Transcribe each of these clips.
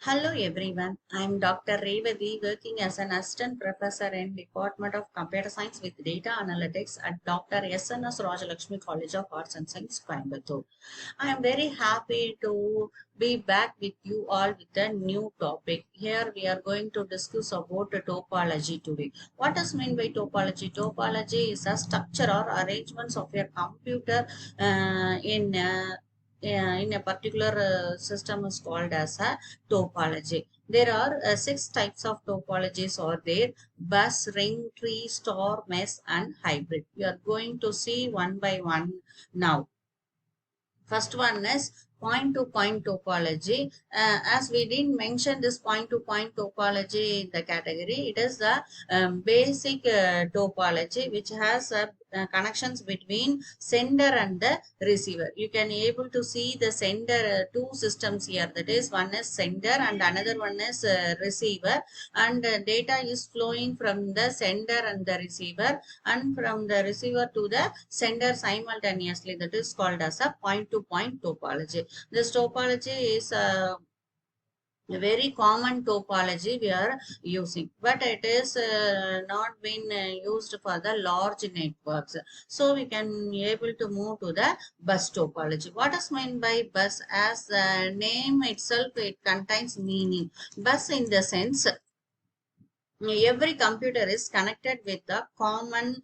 Hello everyone, I am Dr. Revati working as an assistant professor in Department of Computer Science with Data Analytics at Dr. S.N.S. Rajalakshmi College of Arts and Science, Coimbatore. I am very happy to be back with you all with a new topic. Here we are going to discuss about topology today. What is meant by topology? Topology is a structure or arrangements of your computer in a particular system is called as a topology. There are six types of topologies are there: bus, ring, tree, star, mesh, and hybrid. We are going to see one by one now. First one is point-to-point topology. As we didn't mention this point-to-point topology in the category, it is the basic topology which has connections between sender and the receiver. You can able to see the sender two systems here. That is, one is sender and another one is receiver, and data is flowing from the sender and the receiver, and from the receiver to the sender simultaneously. That is called as a point-to-point topology. This topology is a very common topology we are using, but it is not been used for the large networks. So we can able to move to the bus topology. What is meant by bus? As the name itself, it contains meaning. Bus in the sense every computer is connected with a common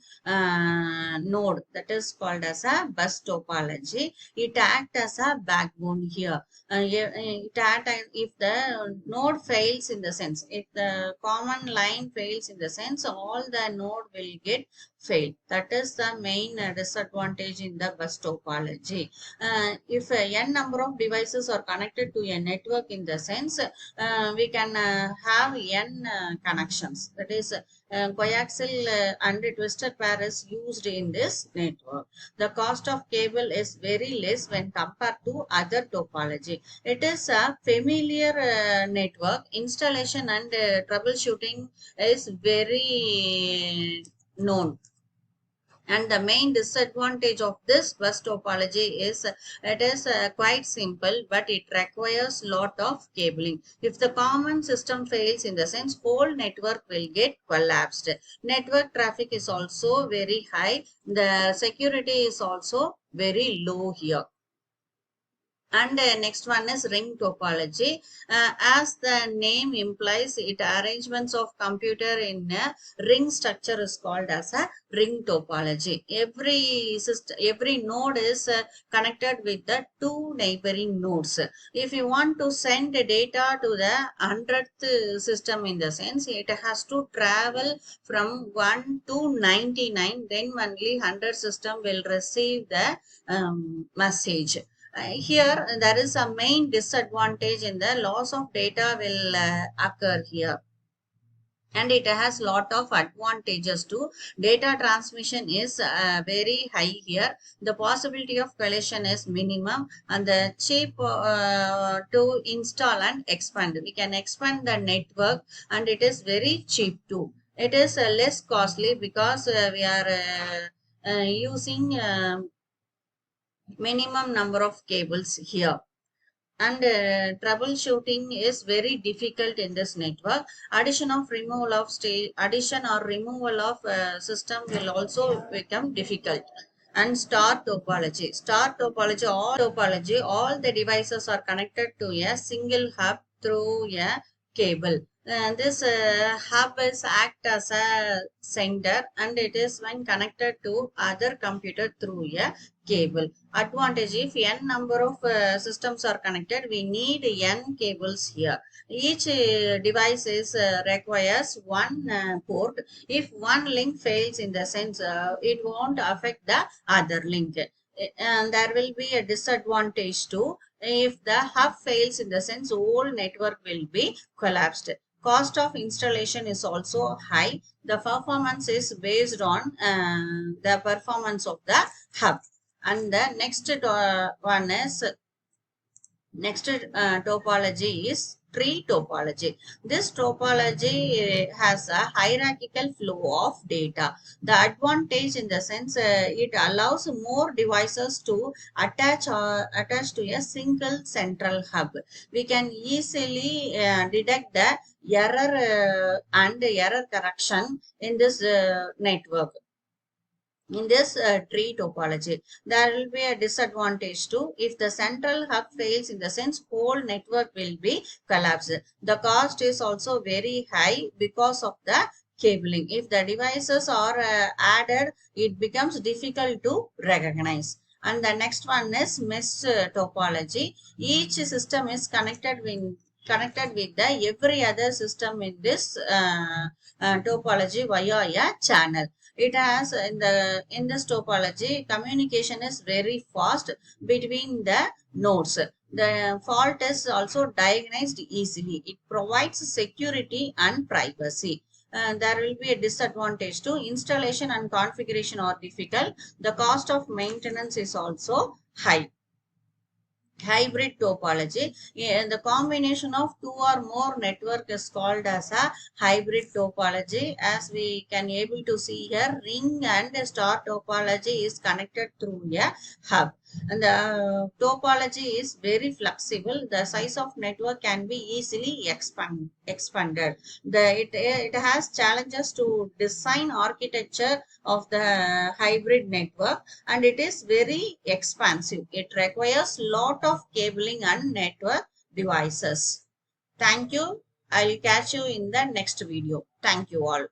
node, that is called as a bus topology. It acts as a backbone here. It act, if the node fails, in the sense, if the common line fails, in the sense, all the node will get failed. That is the main disadvantage in the bus topology. If n number of devices are connected to a network, in the sense, we can have n connections. That is, coaxial and twisted pair is used in this network. The cost of cable is very less when compared to other topology. It is a familiar network. Installation and troubleshooting is very known. And the main disadvantage of this bus topology is it is quite simple, but it requires lot of cabling. If the common system fails, in the sense, whole network will get collapsed. Network traffic is also very high. The security is also very low here. And next one is ring topology. As the name implies, it arrangements of computer in a ring structure is called as a ring topology. Every system, every node is connected with the two neighboring nodes. If you want to send data to the 100th system, in the sense, it has to travel from 1 to 99. Then only 100 system will receive the message. Here there is a main disadvantage in the loss of data will occur here, and it has lot of advantages too. Data transmission is very high here. The possibility of collision is minimum, and the cheap to install and expand. We can expand the network, and it is very cheap too. It is less costly because we are using minimum number of cables here. And troubleshooting is very difficult in this network. Addition or removal of system will also become difficult. And star topology, all the devices are connected to a single hub through a cable. This hub is act as a sender, and it is when connected to other computer through a cable. Advantage: if n number of systems are connected, we need n cables here. Each device is requires one port. If one link fails, in the sense, it won't affect the other link. And there will be a disadvantage too. If the hub fails, in the sense, whole network will be collapsed. Cost of installation is also high. The performance is based on the performance of the hub. And the next one is next topology is tree topology. This topology has a hierarchical flow of data. The advantage in the sense it allows more devices to attach to a single central hub. We can easily detect the error and error correction in this network. In this tree topology, there will be a disadvantage too. If the central hub fails, in the sense whole network will be collapsed. The cost is also very high because of the cabling. If the devices are added, it becomes difficult to recognize. And the next one is mesh topology. Each system is connected with the every other system in this topology via a channel. It has in this topology, communication is very fast between the nodes. The fault is also diagnosed easily. It provides security and privacy. There will be a disadvantage too. Installation and configuration are difficult. The cost of maintenance is also high. Hybrid topology. Yeah, the combination of two or more network is called as a hybrid topology. As we can able to see here, ring and star topology is connected through a hub. And the topology is very flexible. The size of network can be easily expanded. It has challenges to design architecture of the hybrid network, and it is very expansive. It requires lot of cabling and network devices. Thank you. I'll catch you in the next video. Thank you all.